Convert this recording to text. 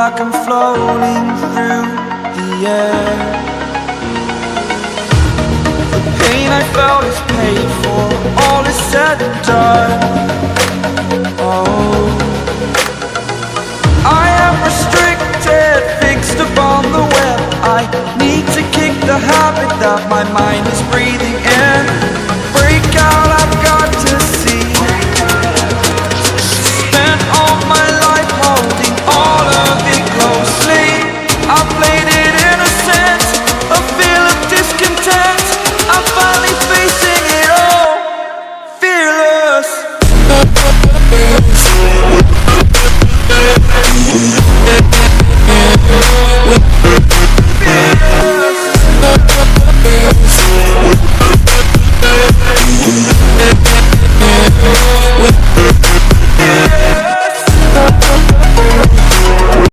like I'm floating through the air. The pain I felt is paid for, all is said and done. Oh, I am restricted, fixed upon the web. I need to kick the habit that my mind is breathing.